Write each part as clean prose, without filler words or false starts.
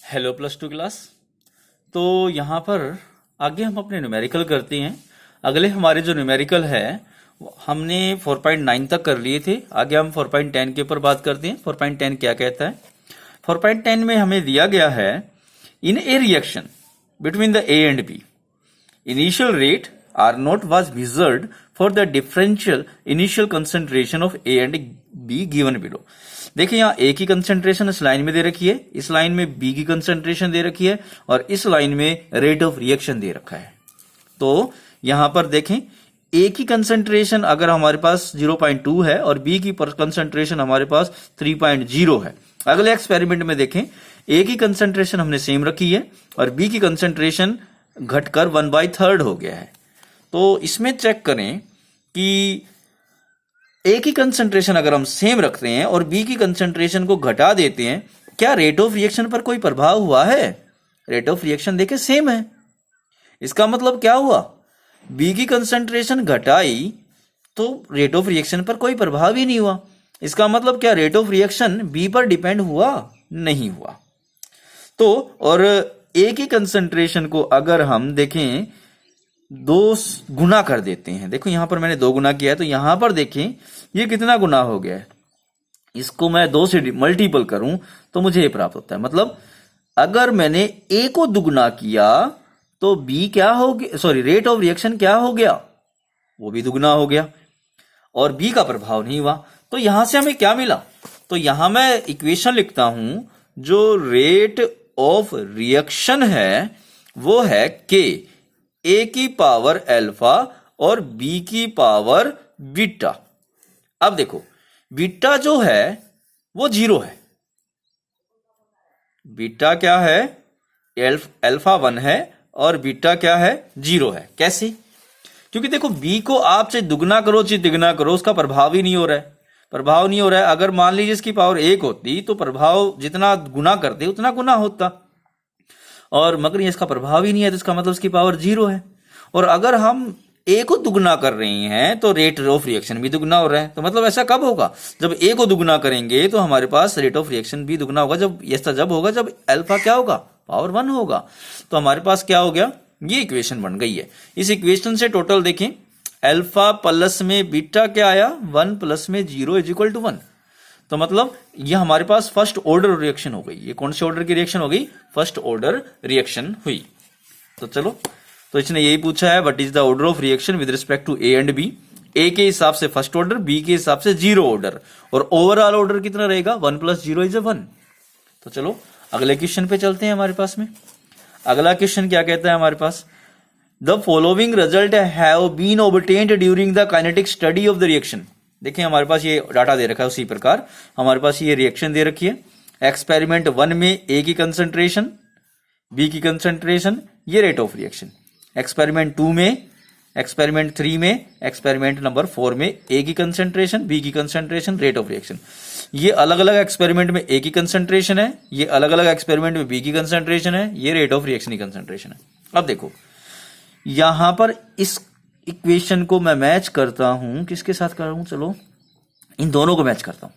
Hello plus two class. तो यहाँ पर आगे हम अपने न्यूमेरिकल करते हैं। अगले हमारे जो न्यूमेरिकल है हमने 4.9 तक कर लिए थे। आगे हम 4.10 के ऊपर बात करते हैं। 4.10 क्या कहता है? 4.10 में हमें दिया गया है, in a reaction between the A and B initial rate R0 was measured for the differential initial concentration of A and B given below। देखिए यहाँ A की कंसेंट्रेशन इस लाइन में दे रखी है, इस लाइन में B की कंसेंट्रेशन दे रखी है और इस लाइन में रेट ऑफ रिएक्शन दे रखा है। तो यहां पर देखें A की कंसेंट्रेशन अगर हमारे पास 0.2 है और B की कंसेंट्रेशन हमारे पास 3.0 है। अगले एक्सपेरिमेंट में देखें A की कंसेंट्रेशन हमने सेम रखी है और B की कंसेंट्रेशन घटकर 1/3 हो गया है। तो इसमें चेक करें कि ए की कंसेंट्रेशन अगर हम सेम रखते हैं और बी की कंसेंट्रेशन को घटा देते हैं, क्या रेट ऑफ रिएक्शन पर कोई प्रभाव हुआ है? रेट ऑफ रिएक्शन देखें सेम है। इसका मतलब क्या हुआ? बी की कंसेंट्रेशन घटाई तो रेट ऑफ रिएक्शन पर कोई प्रभाव ही नहीं हुआ। इसका मतलब क्या रेट ऑफ रिएक्शन बी पर डिपेंड हुआ? नहीं हुआ। तो और ए की कंसेंट्रेशन को अगर हम देखें 2 गुना कर देते हैं, देखो यहां पर मैंने 2 गुना किया है, तो यहां पर देखें ये कितना गुना हो गया है। इसको मैं 2 से मल्टीपल करूं तो मुझे ये प्राप्त होता है। मतलब अगर मैंने ए को दुगुना किया तो बी क्या हो गया, सॉरी रेट ऑफ रिएक्शन क्या हो गया? वो भी दुगुना हो गया और बी का प्रभाव नहीं हुआ। तो यहां से हमें क्या मिला? तो यहां मैं इक्वेशन लिखता हूं, जो रेट ऑफ रिएक्शन है वो है के, ए की पावर अल्फा और बी की पावर बीटा। अब देखो बीटा जो है वो 0 है। बीटा क्या है? अल्फा 1 है और बीटा क्या है? 0 है। कैसे? क्योंकि देखो बी को आप चाहे दुगना करो चाहे तिगुना करो उसका प्रभाव ही नहीं हो रहा है। प्रभाव नहीं हो रहा है। अगर मान लीजिए इसकी पावर 1 होती तो प्रभाव जितना गुना करते उतना गुना होता, और मगर इसका प्रभाव ही नहीं है तो इसका मतलब इसकी पावर 0 है। और अगर हम ए को दुगना कर रहे हैं तो रेट ऑफ रिएक्शन भी दुगना हो रहा है। तो मतलब ऐसा कब होगा? जब ए को दुगना करेंगे तो हमारे पास रेट ऑफ रिएक्शन भी दुगना होगा। जब ऐसा जब होगा जब अल्फा क्या होगा? पावर 1 होगा। तो हमारे पास क्या हो गया? ये इक्वेशन बन गई है। इस इक्वेशन से टोटल देखें, अल्फा प्लस में बीटा क्या आया? 1 प्लस में 0 इज इक्वल टू 1। तो मतलब ये हमारे पास फर्स्ट ऑर्डर रिएक्शन हो गई। ये कौन से ऑर्डर की रिएक्शन हो गई? फर्स्ट ऑर्डर रिएक्शन हुई। तो चलो, तो इसने यही पूछा है what is the order of reaction with respect to A and B. A के हिसाब से फर्स्ट ऑर्डर, बी के हिसाब से 0 ऑर्डर, और ओवरऑल ऑर्डर कितना रहेगा? 1 प्लस 0 इज 1। तो चलो अगले क्वेश्चन पे चलते हैं। हमारे पास में अगला क्वेश्चन क्या कहता है हमारे पास? The following result have been obtained during the kinetic study of the reaction. देखिए हमारे पास ये डाटा दे रखा है। उसी प्रकार हमारे पास ये रिएक्शन दे रखी है। एक्सपेरिमेंट 1 में ए की कंसेंट्रेशन, बी की कंसेंट्रेशन, ये रेट ऑफ रिएक्शन। एक्सपेरिमेंट 2 में, एक्सपेरिमेंट 3 में, एक्सपेरिमेंट नंबर 4 में ए की कंसेंट्रेशन, बी की कंसेंट्रेशन, रेट ऑफ रिएक्शन। ये अलग अलग एक्सपेरिमेंट में ए की कंसेंट्रेशन है, ये अलग अलग एक्सपेरिमेंट में बी की कंसेंट्रेशन है, ये रेट ऑफ रिएक्शन की कंसेंट्रेशन है। अब देखो यहां पर इस इक्वेशन को मैं मैच करता हूं, किसके साथ कर रहा हूं? चलो इन दोनों को मैच करता हूं।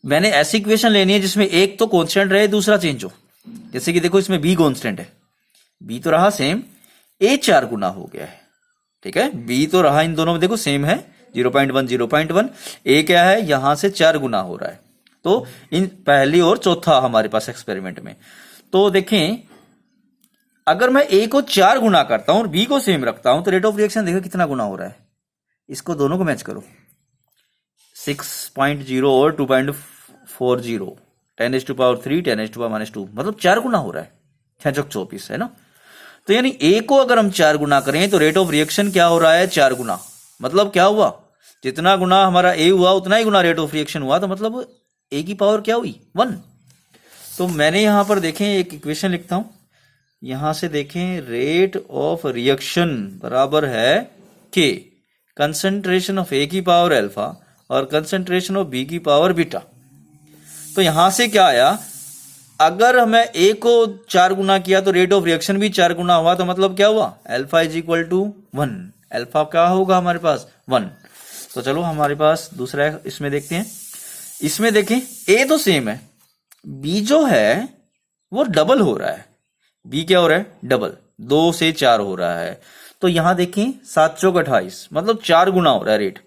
मैंने ऐसी इक्वेशन लेनी है जिसमें एक तो कांस्टेंट रहे, दूसरा चेंज हो। जैसे कि देखो इसमें बी कांस्टेंट है, बी तो रहा सेम, ए 4 गुना हो गया है। ठीक है, बी तो रहा इन दोनों में देखो सेम है 0.1 0.1, ए क्या है? यहां से 4 गुना हो रहा है। तो इन पहली और चौथा हमारे पास एक्सपेरिमेंट में। तो देखें अगर मैं ए को 4 गुना करता हूं और बी को सेम रखता हूं तो रेट ऑफ रिएक्शन देखो कितना गुना हो रहा है। इसको दोनों को मैच करो, 6.0 और 2.40, 10⁻³ 10⁻², मतलब 4 गुना हो रहा है। 6 × 24 है ना। तो यानी ए को अगर हम 4 गुना करें तो रेट ऑफ रिएक्शन क्या हो रहा है? 4 गुना। मतलब क्या हुआ? जितना गुना हमारा ए हुआ उतना ही गुना रेट ऑफ रिएक्शन हुआ। तो मतलब ए की पावर क्या हुई? 1। तो मैंने यहां पर देखें एक इक्वेशन लिखता हूं, यहां से देखें रेट ऑफ रिएक्शन बराबर है के, कंसेंट्रेशन ऑफ ए की पावर अल्फा और कंसेंट्रेशन ऑफ बी की पावर बीटा। तो यहां से क्या आया? अगर हमें ए को 4 गुना किया तो रेट ऑफ रिएक्शन भी 4 गुना हुआ। तो मतलब क्या हुआ? Alpha is equal to 1। Alpha क्या होगा हमारे पास? 1। तो चलो हमारे पास दूसरा इसमें देखते हैं। इसमें देखें ए तो सेम है, बी जो है वो डबल हो रहा है, बी क्या हो रहा है, डबल, 2 से 4 हो रहा है। तो यहां देखें 7 चौक 28, मतलब 4 गुना हो रहा है रेट।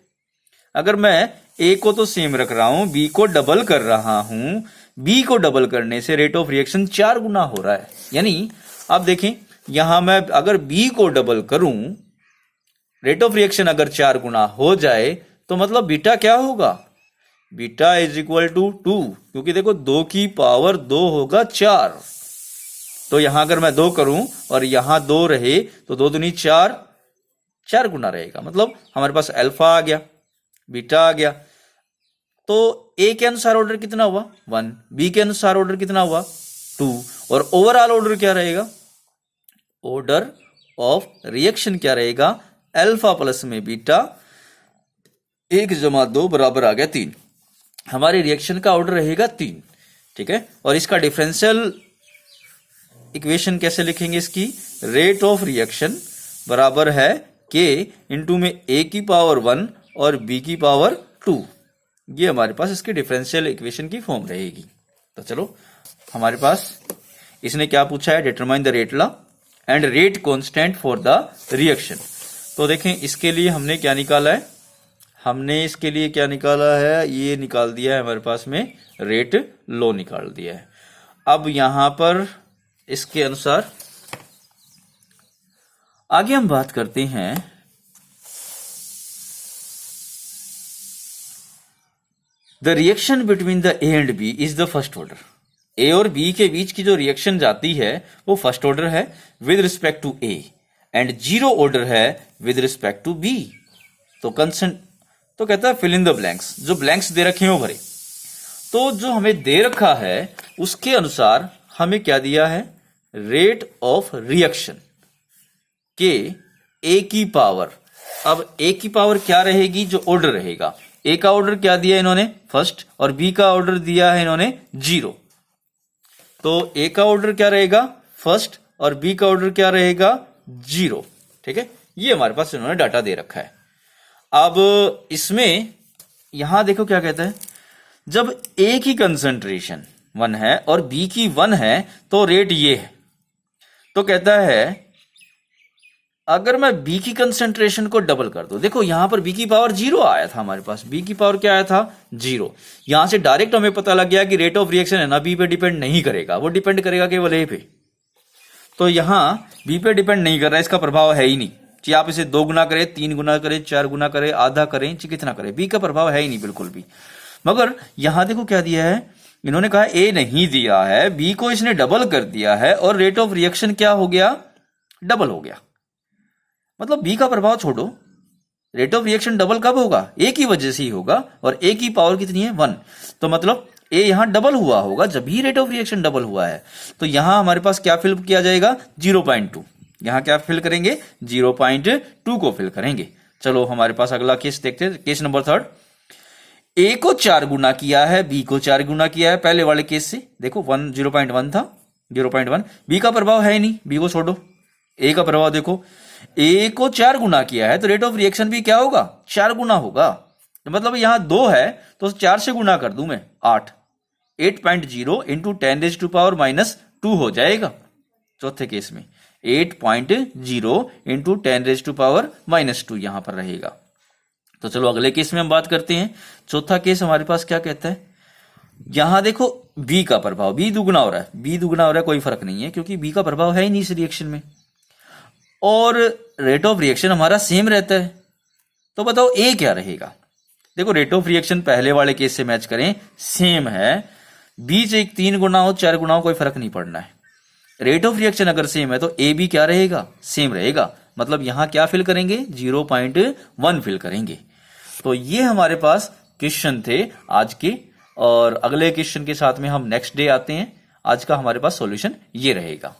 अगर मैं ए को तो सेम रख रहा हूं, बी को डबल कर रहा हूं, बी को डबल करने से रेट ऑफ रिएक्शन 4 गुना हो रहा है। यानी आप देखें यहां मैं अगर बी को डबल करूं, रेट ऑफ रिएक्शन अगर 4 गुना हो जाए तो मतलब बीटा क्या होगा, बीटा इज इक्वल टू 2, क्योंकि देखो 2 की पावर 2 होगा 4। तो यहां अगर मैं 2 करूं और यहां 2 रहे तो 2 दूनी 4, 4 गुना रहेगा, मतलब हमारे पास अल्फा आ गया, बीटा आ गया। तो ए के अनुसार ऑर्डर कितना हुआ 1, बी के अनुसार ऑर्डर कितना हुआ 2, और ओवरऑल ऑर्डर क्या रहेगा, ऑर्डर ऑफ रिएक्शन क्या रहेगा, अल्फा प्लस में बीटा 1 जमा 2 बराबर आ गया 3। हमारी रिएक्शन का ऑर्डर रहेगा 3, ठीक है। और इसका डिफरेंशियल इक्वेशन कैसे लिखेंगे, इसकी रेट ऑफ रिएक्शन बराबर है के इंटू में ए की पावर 1 और बी की पावर 2। ये हमारे पास इसकी डिफरेंशियल इक्वेशन की फॉर्म रहेगी। तो चलो हमारे पास इसने क्या पूछा है, determine the rate law and rate constant for the reaction. तो देखें इसके लिए हमने क्या निकाला है, हमने इसके लिए क्या निकाला है, ये निकाल दिया है हमारे पास में रेट लॉ निकाल दिया है। अब यहां पर इसके अनुसार आगे हम बात करते हैं the reaction between the A and B is the first order. A और बी के बीच की जो रिएक्शन जाती है वो फर्स्ट ऑर्डर है with respect to A, and 0 order है विद रिस्पेक्ट टू बी। तो कंसेंट तो कहता है फिल इन द ब्लैंक्स, जो ब्लैंक्स दे रखे हैं वो भरे। तो जो हमें दे रखा है उसके अनुसार हमें क्या दिया है, रेट ऑफ रिएक्शन के ए की पावर। अब ए की पावर क्या रहेगी, जो ऑर्डर रहेगा, ए का ऑर्डर क्या दिया इन्होंने फर्स्ट, और बी का ऑर्डर दिया है इन्होंने 0। तो ए का ऑर्डर क्या रहेगा फर्स्ट और बी का ऑर्डर क्या रहेगा 0, ठीक है। ये हमारे पास इन्होंने डाटा दे रखा है। अब इसमें यहां देखो क्या कहता है, जब ए की कंसंट्रेशन 1 है और बी की 1 है तो रेट ये है। तो कहता है अगर मैं बी की कंसंट्रेशन को डबल कर दूं, देखो यहां पर बी की पावर 0 आया था हमारे पास, बी की पावर क्या आया था 0। यहां से डायरेक्ट हमें पता लग गया कि रेट ऑफ रिएक्शन है ना बी पे डिपेंड नहीं करेगा, वो डिपेंड करेगा केवल ए पे। तो यहां बी पे डिपेंड नहीं कर रहा है, इसका प्रभाव है ही नहीं। चाहे आप इसे 2 गुना करें, 3 गुना करें, 4 गुना करें, आधा करें, चाहे कितना करें, बी का प्रभाव है ही नहीं बिल्कुल भी। मगर यहां देखो क्या दिया है, इन्होंने कहा ए नहीं दिया है, बी को इसने डबल कर दिया है और रेट ऑफ रिएक्शन क्या हो गया, डबल हो गया। मतलब बी का प्रभाव छोड़ो, रेट ऑफ रिएक्शन डबल कब होगा, ए की वजह से ही होगा, और ए की पावर कितनी है 1। तो मतलब ए यहां डबल हुआ होगा जब भी रेट ऑफ रिएक्शन डबल हुआ है। तो यहां हमारे पास क्या फिल किया जाएगा 0.2, यहां क्या फिल करेंगे 0.2 को फिल करेंगे। चलो हमारे पास अगला केस देखते हैं, केस नंबर 3। ए को 4 गुना किया है, बी को 4 गुना किया है पहले वाले केस से। देखो 0.1 था, 0.1, बी का प्रभाव है ही नहीं, बी को छोड़ो। ए का प्रभाव देखो, ए को 4 गुना किया है तो रेट ऑफ रिएक्शन भी क्या होगा 4 गुना होगा। तो मतलब यहां 2 है तो 4 से गुना कर दूं मैं 8, 8.0 इंटू 10⁻⁻2 हो जाएगा। चौथे केस में 8.0 इंटू 10⁻⁻2 यहां पर रहेगा। तो चलो अगले केस में हम बात करते हैं। चौथा केस हमारे पास क्या कहता है, यहां देखो बी का प्रभाव, बी दुगुना हो रहा है, बी दुगुना हो रहा है, कोई फर्क नहीं है क्योंकि बी का प्रभाव है ही नहीं इस रिएक्शन में, और रेट ऑफ रिएक्शन हमारा सेम रहता है। तो बताओ ए क्या रहेगा। देखो रेट ऑफ रिएक्शन पहले वाले केस से मैच करें, सेम है, बी से 3 गुना हो 4 गुना हो कोई फर्क नहीं पड़ना है। रेट ऑफ रिएक्शन अगर सेम है तो ए बी क्या रहेगा, सेम रहेगा। मतलब यहां क्या फिल करेंगे 0.1 फिल करेंगे। तो ये हमारे पास क्वेश्चन थे आज के, और अगले क्वेश्चन के साथ में हम नेक्स्ट डे आते हैं। आज का हमारे पास सॉल्यूशन ये रहेगा।